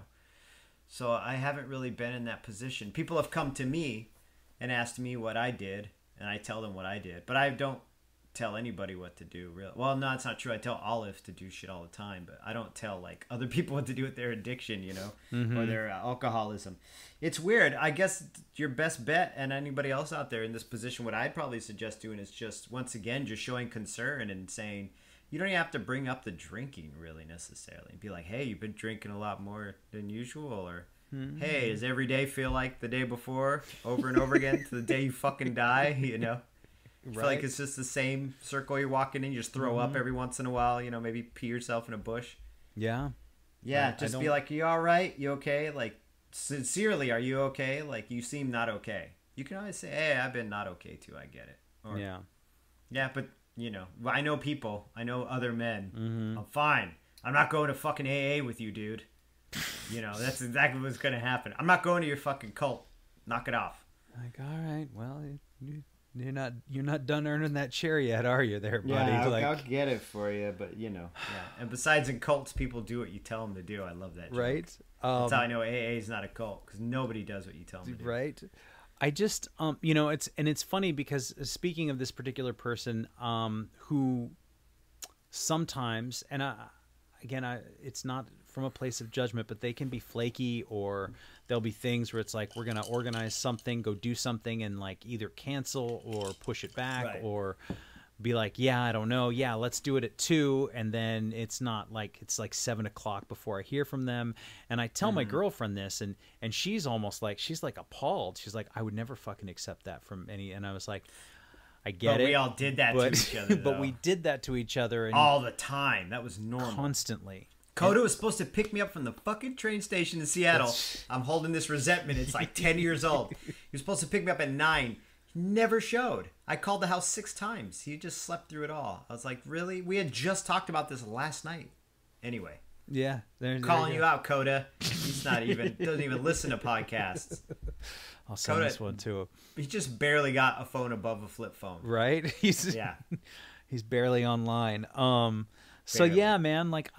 So I haven't really been in that position. People have come to me and asked me what I did, and I tell them what I did. But I don't tell anybody what to do, really. Well, no, it's not true. I tell Olive to do shit all the time, but I don't tell like other people what to do with their addiction, you know, or their alcoholism. It's weird. I guess your best bet, and anybody else out there in this position, what I'd probably suggest doing is just, once again, just showing concern and saying, you don't even have to bring up the drinking really necessarily. Be like, hey, you've been drinking a lot more than usual, or hey, does every day feel like the day before, over and over again to the day you fucking die, you know? I feel like it's just the same circle you're walking in. You just throw up every once in a while, you know, maybe pee yourself in a bush. yeah. Yeah, I just be don't- like, you all right? You okay? Like, sincerely, are you okay? Like, you seem not okay. You can always say, hey, I've been not okay too. I get it. Or, Yeah. yeah, but, you know, I know people. I know other men. I'm fine. I'm not going to fucking AA with you, dude. You know, that's exactly what's going to happen. I'm not going to your fucking cult. Knock it off. Like, all right, well, you're not done earning that chair yet, are you, there, buddy? I'll get it for you, but, you know. Yeah. And besides, in cults, people do what you tell them to do. I love that joke. Right. That's how I know AA is not a cult, because nobody does what you tell them to do. Right. I just, you know, it's funny because speaking of this particular person, who sometimes, and it's not from a place of judgment, but they can be flaky, or there'll be things where it's like, we're going to organize something, go do something, and like either cancel or push it back, Right. or be like, yeah, I don't know. Yeah, let's do it at 2. And then it's like 7 o'clock before I hear from them. And I tell my girlfriend this, and she's almost like, she's like appalled. She's like, I would never fucking accept that from any. And I was like, I get it. But we all did that to each other, but though. we did that to each other. And all the time. That was normal. constantly. Coda was supposed to pick me up from the fucking train station in Seattle. I'm holding this resentment. It's like 10 years old. He was supposed to pick me up at 9. He never showed. I called the house 6 times. He just slept through it all. I was like, really? We had just talked about this last night. Anyway. Yeah. Calling you out, Coda. He's not even, doesn't even listen to podcasts. I'll send this one to him. He just barely got a phone above a flip phone. Right? He's barely online. So Barely. yeah, man, like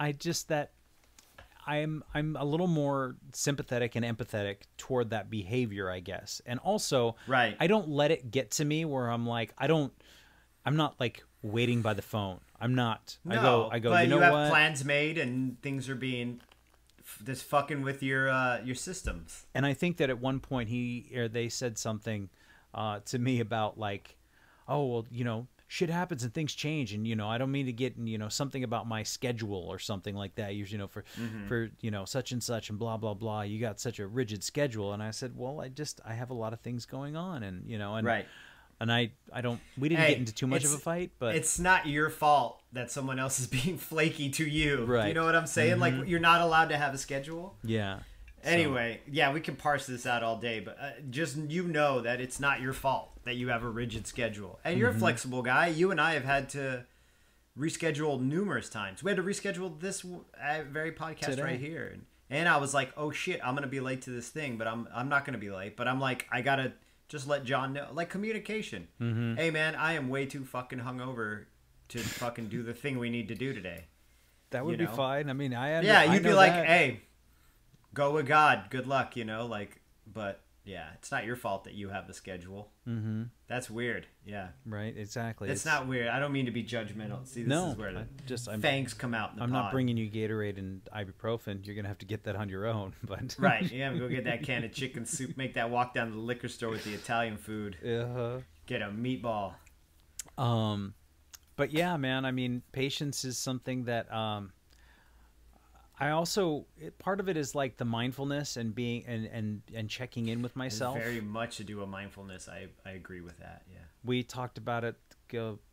I'm a little more sympathetic and empathetic toward that behavior, I guess. And also, right. I don't let it get to me where I'm like, I'm not like waiting by the phone. I'm not. No, I go, but you know have what? plans made and things are being just fucking with your systems. And I think that at one point they said something to me about like, oh, well, you know, shit happens and things change, and you know, I don't mean to get, you know, something about my schedule or something like that. You know, for you know, such and such and blah blah blah. You got such a rigid schedule, and I said, well, I have a lot of things going on, and you know, and right. And I don't. We didn't get into too much of a fight, but it's not your fault that someone else is being flaky to you. Right. Do you know what I'm saying? Like, you're not allowed to have a schedule. Yeah. Anyway, yeah, we can parse this out all day, but just you know that it's not your fault that you have a rigid schedule, and you're a flexible guy. You and I have had to reschedule numerous times. We had to reschedule this very podcast Today. right here, and I was like, oh shit, I'm gonna be late to this thing, but I'm not gonna be late. But I'm like, I gotta just let John know, like communication. Hey man, I am way too fucking hungover to fucking do the thing we need to do today. That would be fine. I mean, you'd be like, that. hey, go with God. Good luck, you know, like, but yeah, it's not your fault that you have the schedule. Mm-hmm. That's weird. Yeah. Right. Exactly. It's not weird. I don't mean to be judgmental. See, this is where the fangs come out in the I'm pod. not bringing you Gatorade and ibuprofen. You're going to have to get that on your own. But right. Yeah. Go get that can of chicken soup. Make that walk down to the liquor store with the Italian food. Get a meatball. But yeah, man, I mean, patience is something that, I also, part of it is like the mindfulness and being and checking in with myself. It's very much to do with mindfulness. I agree with that. Yeah. We talked about it.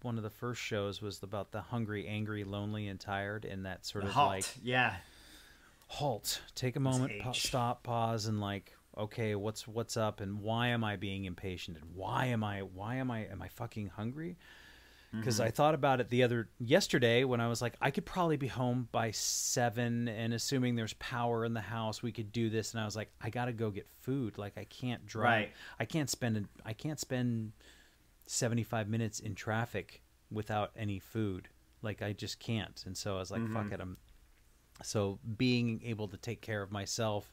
One of the first shows was about the hungry, angry, lonely, and tired, and that sort of halt. like halt. Take a moment, stop, pause, and like, okay, what's up, and why am I being impatient, and why am I fucking hungry? Because I thought about it yesterday when I was like, I could probably be home by 7, and assuming there's power in the house, we could do this. And I was like, I got to go get food. Like, I can't drive. Right. I can't spend 75 minutes in traffic without any food. Like, I just can't. And so I was like, fuck it. So being able to take care of myself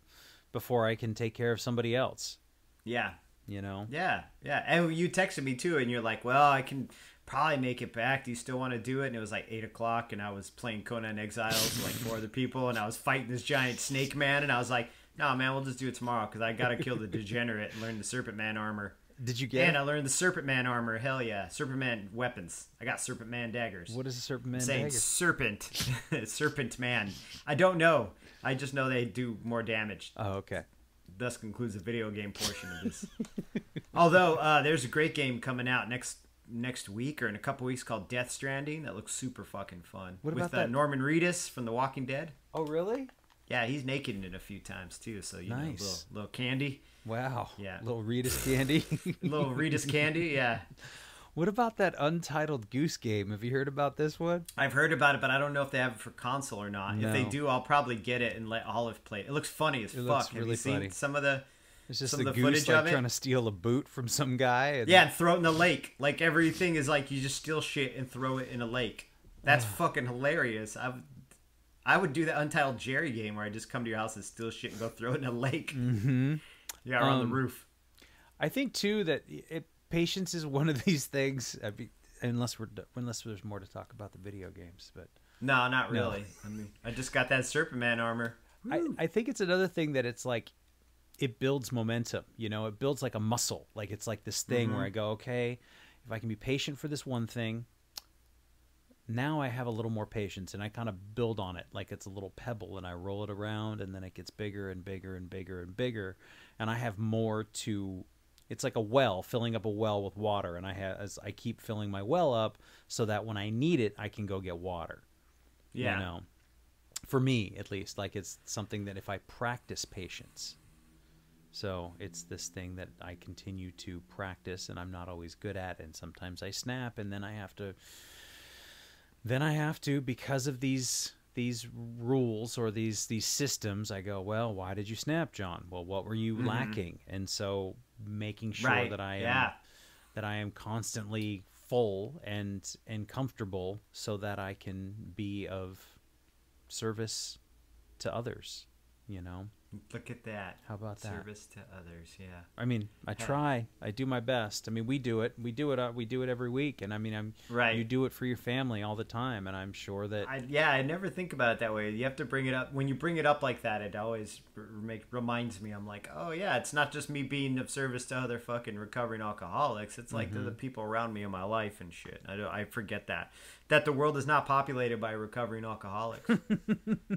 before I can take care of somebody else. Yeah. You know? Yeah. Yeah. And you texted me too, and you're like, well, I can probably make it back. Do you still want to do it? And it was like 8 o'clock, and I was playing Conan Exiles with like 4 other people, and I was fighting this giant snake man, and I was like, no, man, we'll just do it tomorrow because I got to kill the degenerate and learn the Serpent Man armor. Did you get And I learned the Serpent Man armor. Hell yeah. Serpent Man weapons. I got Serpent Man daggers. What is a Serpent Man saying dagger? Serpent. Serpent Man. I don't know. I just know they do more damage. Oh, okay. Thus concludes the video game portion of this. Although, there's a great game coming out next week or in a couple weeks called Death Stranding that looks super fucking fun. What about with that? Norman Reedus from The Walking Dead. Oh, really? Yeah, he's naked in it a few times too, so you Nice. know, little candy. Wow. Yeah. Little Reedus candy. Little Reedus candy, yeah. What about that Untitled Goose Game? Have you heard about this one? I've heard about it, but I don't know if they have it for console or not. No. If they do, I'll probably get it and let Olive play it. It looks funny as fuck. looks Have really you seen funny. some of the It's just some the of the goose footage like of it? trying to steal a boot from some guy. And... Yeah, and throw it in the lake. Like everything is like you just steal shit and throw it in a lake. That's fucking hilarious. I would do the Untitled Jerry game where I just come to your house and steal shit and go throw it in a lake. Mm-hmm. Yeah, or on the roof. I think too that patience is one of these things. unless there's more to talk about the video games, but No, not No. really. I mean, I just got that Serpent armor. I think it's another thing that it's like it builds momentum. You know, it builds like a muscle. Like it's like this thing where I go, okay, if I can be patient for this one thing, now I have a little more patience, and I kind of build on it like it's a little pebble, and I roll it around, and then it gets bigger and bigger and bigger and bigger, and I have more to. It's like a well, filling up a well with water, and as I keep filling my well up, so that when I need it, I can go get water. Yeah. You know, for me at least, like it's something that if I practice patience, so it's this thing that I continue to practice, and I'm not always good at, and sometimes I snap, and then I have to because of these rules or these systems, I go, well, why did you snap, John? Well, what were you lacking? And so making sure that I am constantly full and comfortable, so that I can be of service to others, you know. Look at that. How about that? Service to others, yeah. I mean, I try. I do my best. I mean, we do it. We do it every week. And I mean, you do it for your family all the time. And I'm sure that. I never think about it that way. You have to bring it up. When you bring it up like that, it always reminds me. I'm like, oh yeah, it's not just me being of service to other fucking recovering alcoholics. It's like the people around me in my life and shit. I forget that the world is not populated by recovering alcoholics.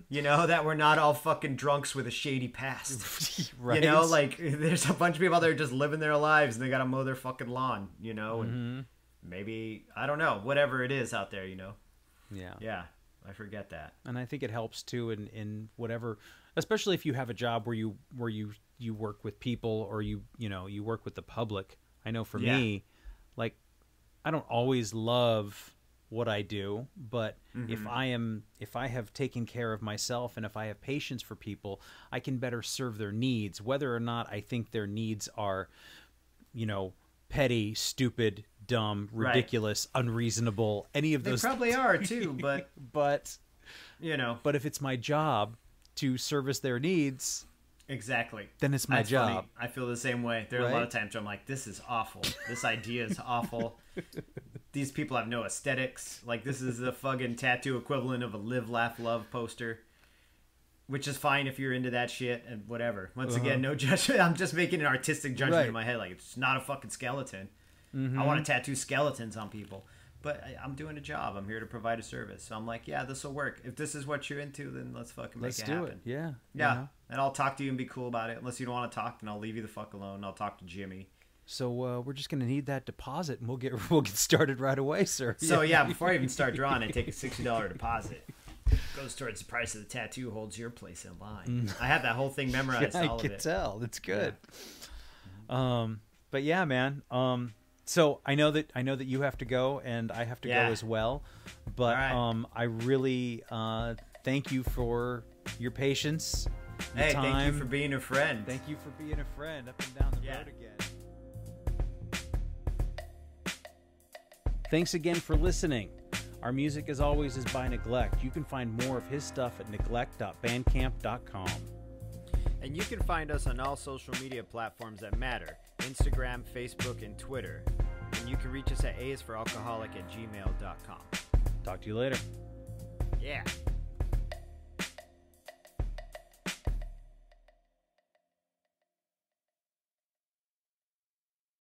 You know, that we're not all fucking drunks with a shady past. Right. You know, like there's a bunch of people out there just living their lives, and they gotta mow their fucking lawn, you know, and maybe, I don't know, whatever it is out there, you know. Yeah, I forget that. And I think it helps too in whatever, especially if you have a job where you work with people, or you work with the public. I know for me, like, I don't always love what I do, but if I have taken care of myself, and if I have patience for people, I can better serve their needs, whether or not I think their needs are, you know, petty, stupid, dumb, ridiculous, unreasonable, any of those. They probably are too, but you know, but if it's my job to service their needs, exactly, then it's my job. Funny. I feel the same way. There are a lot of times where I'm like, this is awful. This idea is awful. These people have no aesthetics. Like, this is the fucking tattoo equivalent of a live, laugh, love poster. Which is fine if you're into that shit and whatever. Once again, no judgment. I'm just making an artistic judgment in my head. Like, it's not a fucking skeleton. I want to tattoo skeletons on people. But I'm doing a job. I'm here to provide a service. So I'm like, yeah, this will work. If this is what you're into, then let's fucking make it happen. Let's do it. Yeah. Yeah. And I'll talk to you and be cool about it. Unless you don't want to talk, then I'll leave you the fuck alone. I'll talk to Jimmy. So we're just gonna need that deposit, and we'll get started right away, sir. So before I even start drawing, I take a $60 deposit. Goes towards the price of the tattoo. Holds your place in line. I have that whole thing memorized. I can tell. That's good. Yeah. But yeah, man. So I know that you have to go, and I have to go as well. But I really thank you for your patience. Your time. Thank you for being a friend. Thank you for being a friend up and down the road again. Thanks again for listening. Our music, as always, is by Neglect. You can find more of his stuff at neglect.bandcamp.com. And you can find us on all social media platforms that matter: Instagram, Facebook, and Twitter. And you can reach us at aisforalcoholic@gmail.com. Talk to you later. Yeah.